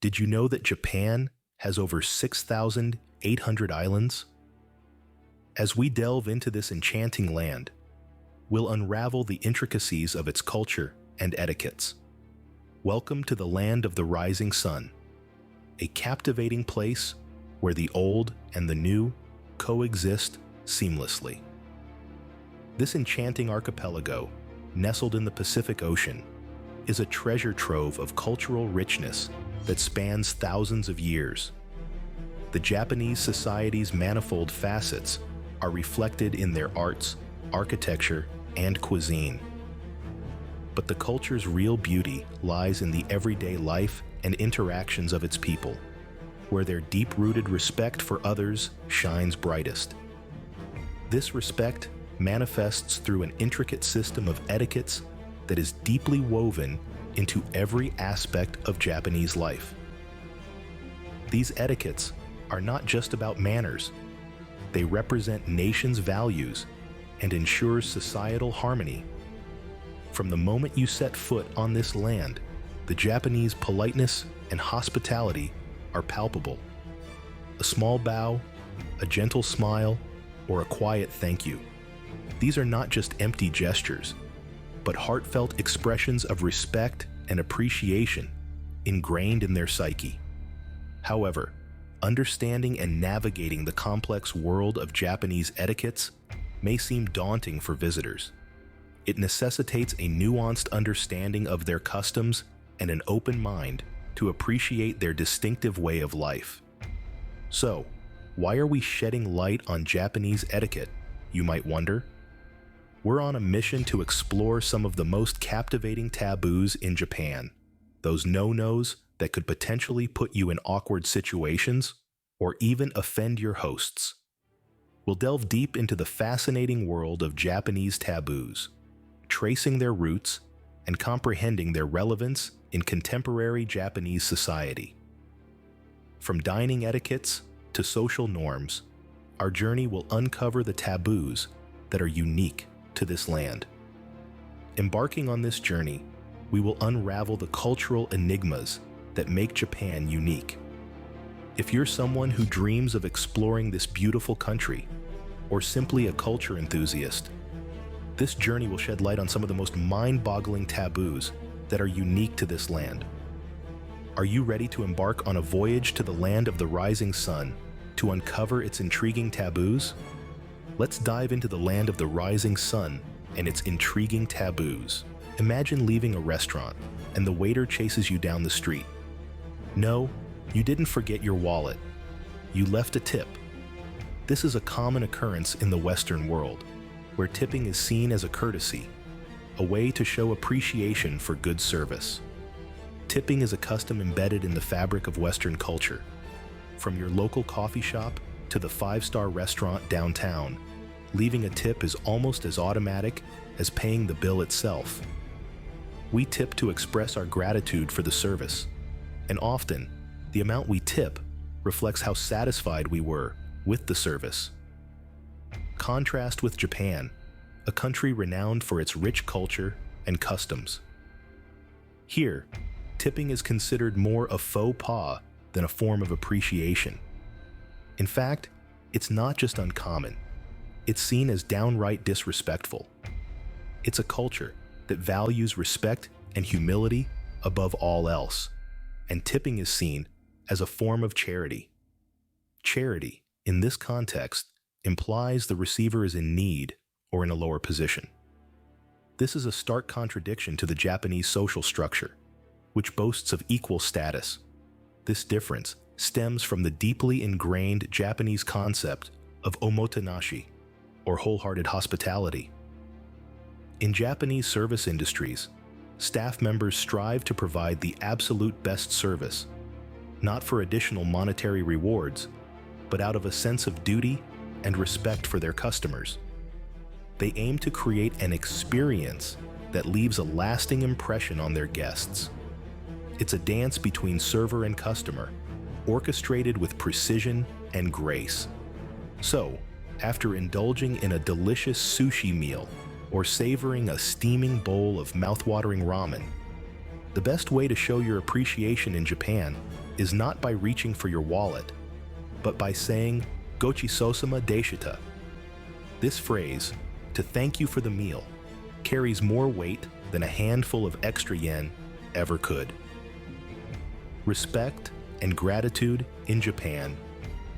Did you know that Japan has over 6,800 islands? As we delve into this enchanting land, we'll unravel the intricacies of its culture and etiquettes. Welcome to the land of the rising sun, a captivating place where the old and the new coexist seamlessly. This enchanting archipelago, nestled in the Pacific Ocean, is a treasure trove of cultural richness that spans thousands of years. The Japanese society's manifold facets are reflected in their arts, architecture, and cuisine. But the culture's real beauty lies in the everyday life and interactions of its people, where their deep-rooted respect for others shines brightest. This respect manifests through an intricate system of etiquettes that is deeply woven into every aspect of Japanese life. These etiquettes are not just about manners. They represent nations' values and ensure societal harmony. From the moment you set foot on this land, the Japanese politeness and hospitality are palpable. A small bow, a gentle smile, or a quiet thank you. These are not just empty gestures, but heartfelt expressions of respect and appreciation ingrained in their psyche. However, understanding and navigating the complex world of Japanese etiquettes may seem daunting for visitors. It necessitates a nuanced understanding of their customs and an open mind to appreciate their distinctive way of life. So, why are we shedding light on Japanese etiquette, you might wonder? We're on a mission to explore some of the most captivating taboos in Japan, those no-nos that could potentially put you in awkward situations or even offend your hosts. We'll delve deep into the fascinating world of Japanese taboos, tracing their roots and comprehending their relevance in contemporary Japanese society. From dining etiquettes to social norms, our journey will uncover the taboos that are unique to this land. Embarking on this journey, we will unravel the cultural enigmas that make Japan unique. If you're someone who dreams of exploring this beautiful country, or simply a culture enthusiast, this journey will shed light on some of the most mind-boggling taboos that are unique to this land. Are you ready to embark on a voyage to the land of the rising sun to uncover its intriguing taboos? Let's dive into the land of the rising sun and its intriguing taboos. Imagine leaving a restaurant and the waiter chases you down the street. No, you didn't forget your wallet. You left a tip. This is a common occurrence in the Western world, where tipping is seen as a courtesy, a way to show appreciation for good service. Tipping is a custom embedded in the fabric of Western culture. From your local coffee shop to the five-star restaurant downtown, leaving a tip is almost as automatic as paying the bill itself. We tip to express our gratitude for the service, and often, the amount we tip reflects how satisfied we were with the service. Contrast with Japan, a country renowned for its rich culture and customs. Here, tipping is considered more a faux pas than a form of appreciation. In fact, it's not just uncommon, it's seen as downright disrespectful. It's a culture that values respect and humility above all else, and tipping is seen as a form of charity. Charity, in this context, implies the receiver is in need or in a lower position. This is a stark contradiction to the Japanese social structure, which boasts of equal status. This difference stems from the deeply ingrained Japanese concept of omotenashi, or wholehearted hospitality. In Japanese service industries, staff members strive to provide the absolute best service, not for additional monetary rewards, but out of a sense of duty and respect for their customers. They aim to create an experience that leaves a lasting impression on their guests. It's a dance between server and customer, orchestrated with precision and grace. So, after indulging in a delicious sushi meal or savoring a steaming bowl of mouthwatering ramen, the best way to show your appreciation in Japan is not by reaching for your wallet, but by saying "Gochisosama deshita." This phrase, to thank you for the meal, carries more weight than a handful of extra yen ever could. Respect and gratitude in Japan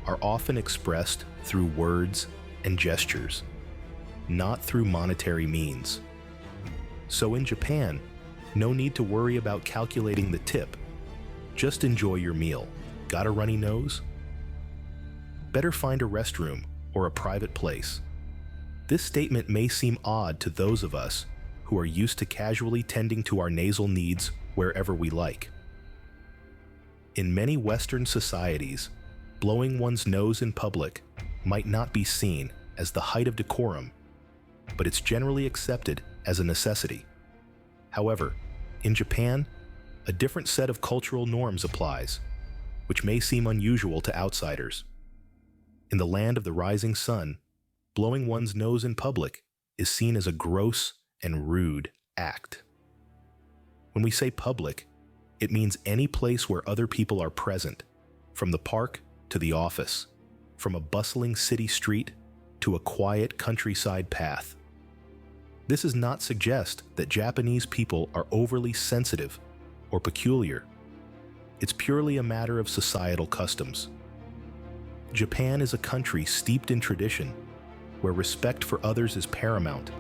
are often expressed through words and gestures, not through monetary means. So in Japan, no need to worry about calculating the tip. Just enjoy your meal. Got a runny nose? Better find a restroom or a private place. This statement may seem odd to those of us who are used to casually tending to our nasal needs wherever we like. In many Western societies, blowing one's nose in public might not be seen as the height of decorum, but it's generally accepted as a necessity. However, in Japan, a different set of cultural norms applies, which may seem unusual to outsiders. In the land of the rising sun, blowing one's nose in public is seen as a gross and rude act. When we say public, it means any place where other people are present, from the park to the office, from a bustling city street to a quiet countryside path. This does not suggest that Japanese people are overly sensitive or peculiar. It's purely a matter of societal customs. Japan is a country steeped in tradition, where respect for others is paramount,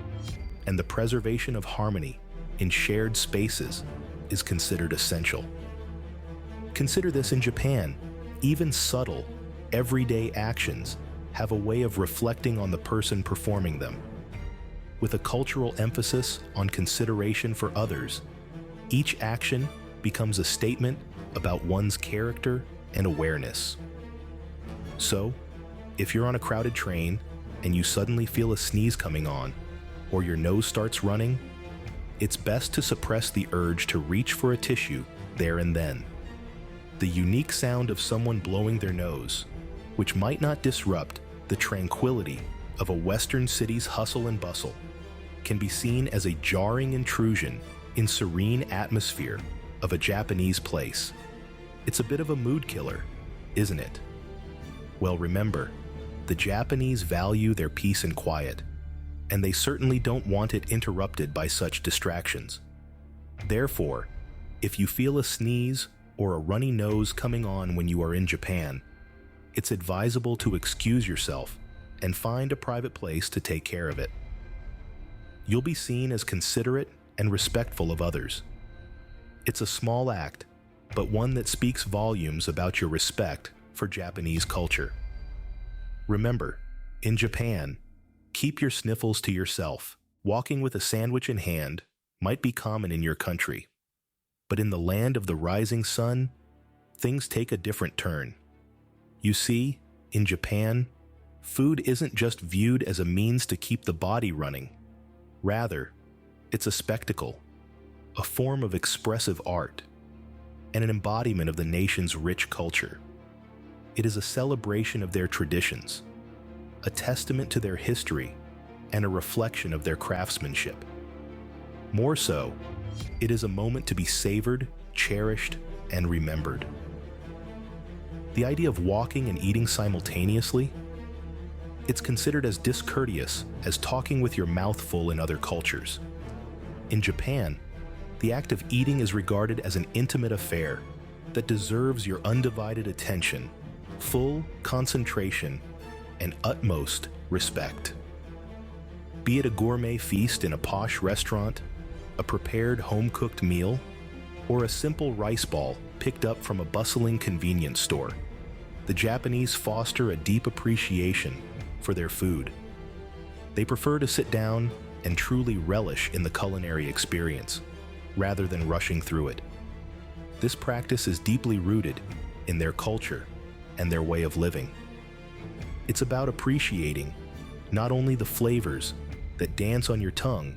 and the preservation of harmony in shared spaces is considered essential. Consider this: in Japan, even subtle, everyday actions have a way of reflecting on the person performing them. With a cultural emphasis on consideration for others, each action becomes a statement about one's character and awareness. So, if you're on a crowded train and you suddenly feel a sneeze coming on, or your nose starts running, it's best to suppress the urge to reach for a tissue there and then. The unique sound of someone blowing their nose, which might not disrupt the tranquility of a Western city's hustle and bustle, can be seen as a jarring intrusion in serene atmosphere of a Japanese place. It's a bit of a mood killer, isn't it? Well, remember, the Japanese value their peace and quiet, and they certainly don't want it interrupted by such distractions. Therefore, if you feel a sneeze or a runny nose coming on when you are in Japan, it's advisable to excuse yourself and find a private place to take care of it. You'll be seen as considerate and respectful of others. It's a small act, but one that speaks volumes about your respect for Japanese culture. Remember, in Japan, keep your sniffles to yourself. Walking with a sandwich in hand might be common in your country, but in the land of the rising sun, things take a different turn. You see, in Japan, food isn't just viewed as a means to keep the body running. Rather, it's a spectacle, a form of expressive art, and an embodiment of the nation's rich culture. It is a celebration of their traditions, a testament to their history, and a reflection of their craftsmanship. More so, it is a moment to be savored, cherished, and remembered. The idea of walking and eating simultaneously, it's considered as discourteous as talking with your mouth full in other cultures. In Japan, the act of eating is regarded as an intimate affair that deserves your undivided attention, full concentration, and utmost respect. Be it a gourmet feast in a posh restaurant, a prepared home-cooked meal, or a simple rice ball picked up from a bustling convenience store, the Japanese foster a deep appreciation for their food. They prefer to sit down and truly relish in the culinary experience, rather than rushing through it. This practice is deeply rooted in their culture and their way of living. It's about appreciating not only the flavors that dance on your tongue,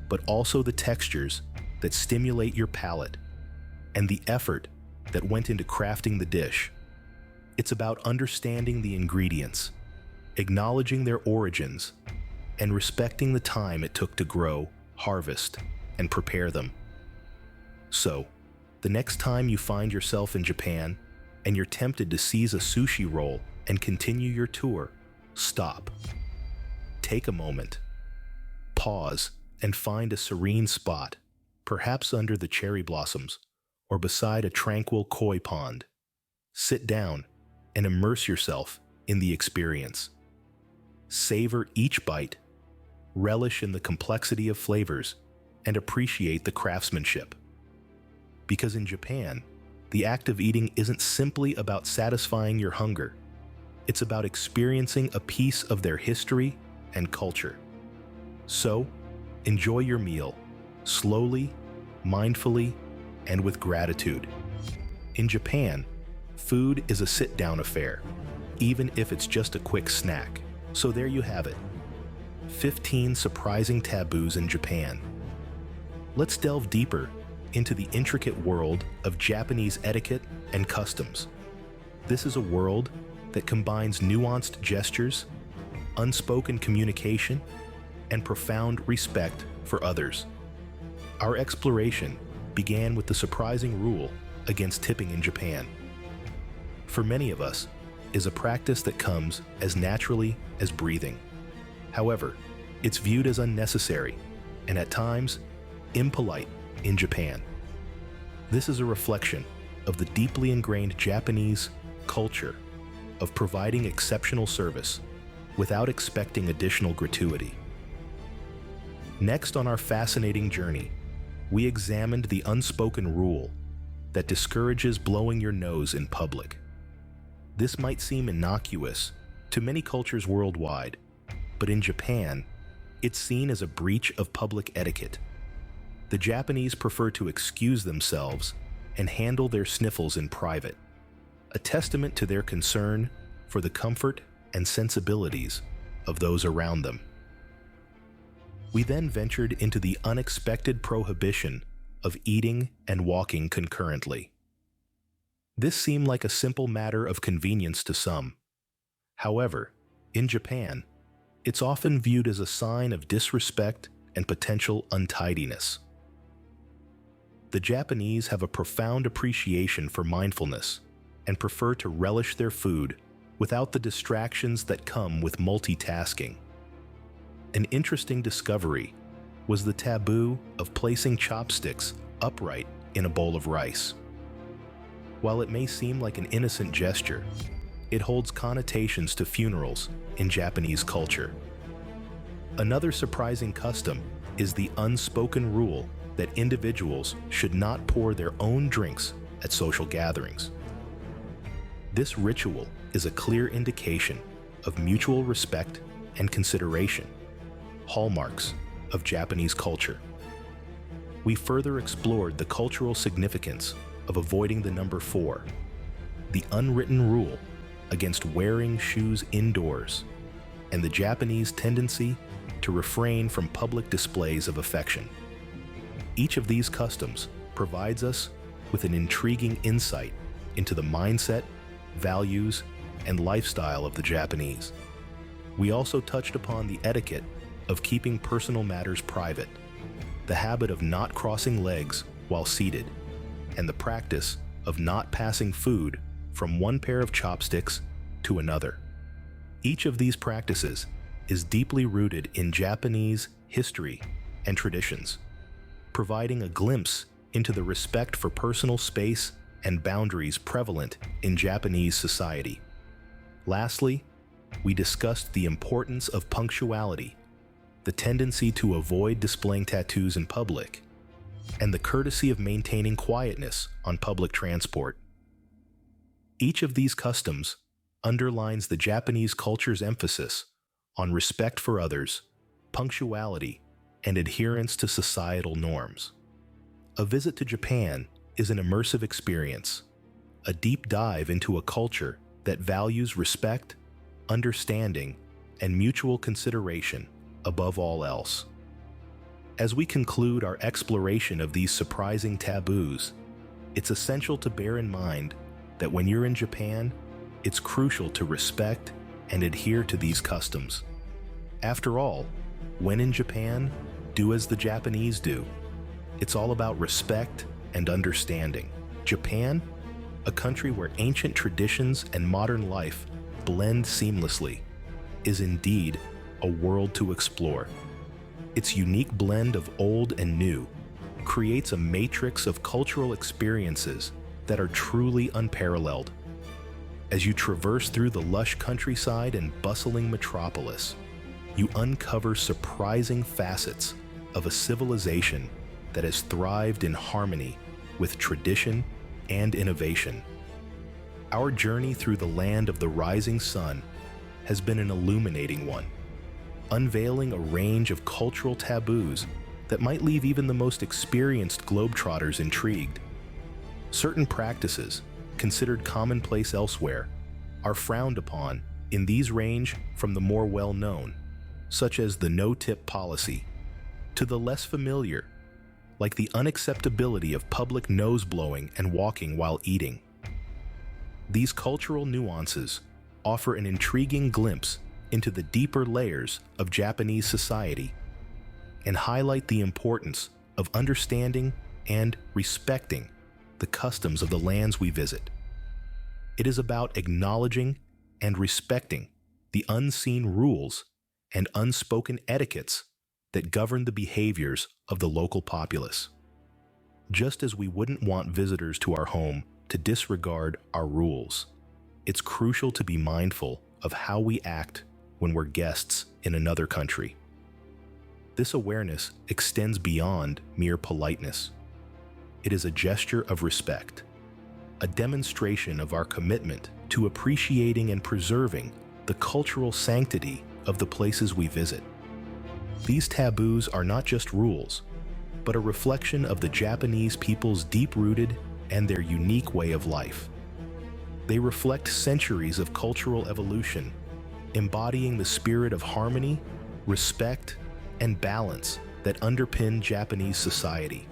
but also the textures that stimulate your palate and the effort that went into crafting the dish. It's about understanding the ingredients, acknowledging their origins, and respecting the time it took to grow, harvest, and prepare them. So, the next time you find yourself in Japan, and you're tempted to seize a sushi roll and continue your tour, stop. Take a moment. Pause and find a serene spot, perhaps under the cherry blossoms or beside a tranquil koi pond. Sit down and immerse yourself in the experience. Savor each bite, relish in the complexity of flavors, and appreciate the craftsmanship. Because in Japan, the act of eating isn't simply about satisfying your hunger. It's about experiencing a piece of their history and culture. So, enjoy your meal, slowly, mindfully, and with gratitude. In Japan, food is a sit-down affair, even if it's just a quick snack. So there you have it. 15 surprising taboos in Japan. Let's delve deeper into the intricate world of Japanese etiquette and customs. This is a world that combines nuanced gestures, unspoken communication, and profound respect for others. Our exploration began with the surprising rule against tipping in Japan. For many of us, is a practice that comes as naturally as breathing. However, it's viewed as unnecessary and at times impolite in Japan. This is a reflection of the deeply ingrained Japanese culture of providing exceptional service without expecting additional gratuity. Next on our fascinating journey, we examined the unspoken rule that discourages blowing your nose in public. This might seem innocuous to many cultures worldwide, but in Japan, it's seen as a breach of public etiquette. The Japanese prefer to excuse themselves and handle their sniffles in private, a testament to their concern for the comfort and sensibilities of those around them. We then ventured into the unexpected prohibition of eating and walking concurrently. This seemed like a simple matter of convenience to some. However, in Japan, it's often viewed as a sign of disrespect and potential untidiness. The Japanese have a profound appreciation for mindfulness and prefer to relish their food without the distractions that come with multitasking. An interesting discovery was the taboo of placing chopsticks upright in a bowl of rice. While it may seem like an innocent gesture, it holds connotations to funerals in Japanese culture. Another surprising custom is the unspoken rule that individuals should not pour their own drinks at social gatherings. This ritual is a clear indication of mutual respect and consideration, hallmarks of Japanese culture. We further explored the cultural significance of avoiding the number 4, the unwritten rule against wearing shoes indoors, and the Japanese tendency to refrain from public displays of affection. Each of these customs provides us with an intriguing insight into the mindset, values, and lifestyle of the Japanese. We also touched upon the etiquette of keeping personal matters private, the habit of not crossing legs while seated, and the practice of not passing food from one pair of chopsticks to another. Each of these practices is deeply rooted in Japanese history and traditions, providing a glimpse into the respect for personal space and boundaries prevalent in Japanese society. Lastly, we discussed the importance of punctuality, the tendency to avoid displaying tattoos in public, and the courtesy of maintaining quietness on public transport. Each of these customs underlines the Japanese culture's emphasis on respect for others, punctuality, and adherence to societal norms. A visit to Japan is an immersive experience, a deep dive into a culture that values respect, understanding, and mutual consideration above all else. As we conclude our exploration of these surprising taboos, it's essential to bear in mind that when you're in Japan, it's crucial to respect and adhere to these customs. After all, when in Japan, do as the Japanese do. It's all about respect and understanding. Japan, a country where ancient traditions and modern life blend seamlessly, is indeed a world to explore. Its unique blend of old and new creates a matrix of cultural experiences that are truly unparalleled. As you traverse through the lush countryside and bustling metropolis, you uncover surprising facets of a civilization that has thrived in harmony with tradition and innovation. Our journey through the land of the rising sun has been an illuminating one, unveiling a range of cultural taboos that might leave even the most experienced globetrotters intrigued. Certain practices, considered commonplace elsewhere, are frowned upon in these range from the more well-known, such as the no-tip policy, to the less familiar, like the unacceptability of public nose-blowing and walking while eating. These cultural nuances offer an intriguing glimpse into the deeper layers of Japanese society and highlight the importance of understanding and respecting the customs of the lands we visit. It is about acknowledging and respecting the unseen rules and unspoken etiquettes that govern the behaviors of the local populace. Just as we wouldn't want visitors to our home to disregard our rules, it's crucial to be mindful of how we act when we're guests in another country. This awareness extends beyond mere politeness. It is a gesture of respect, a demonstration of our commitment to appreciating and preserving the cultural sanctity of the places we visit. These taboos are not just rules, but a reflection of the Japanese people's deep-rooted and their unique way of life. They reflect centuries of cultural evolution, embodying the spirit of harmony, respect, and balance that underpin Japanese society.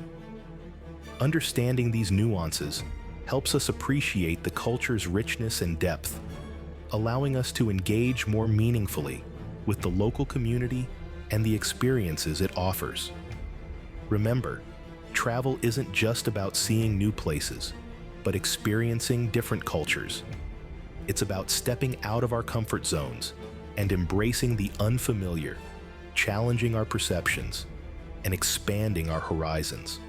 Understanding these nuances helps us appreciate the culture's richness and depth, allowing us to engage more meaningfully with the local community and the experiences it offers. Remember, travel isn't just about seeing new places, but experiencing different cultures. It's about stepping out of our comfort zones and embracing the unfamiliar, challenging our perceptions, and expanding our horizons.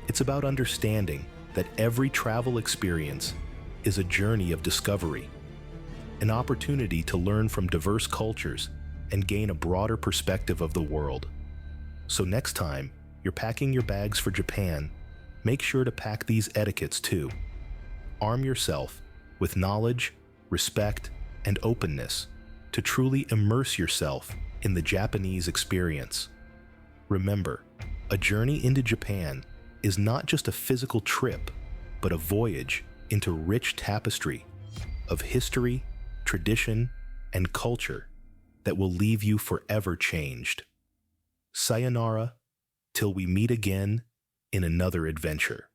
It's about understanding that every travel experience is a journey of discovery, an opportunity to learn from diverse cultures and gain a broader perspective of the world. So next time you're packing your bags for Japan, make sure to pack these etiquettes too. Arm yourself with knowledge, respect, and openness to truly immerse yourself in the Japanese experience. Remember, a journey into Japan is not just a physical trip, but a voyage into rich tapestry of history, tradition, and culture that will leave you forever changed. Sayonara, till we meet again in another adventure.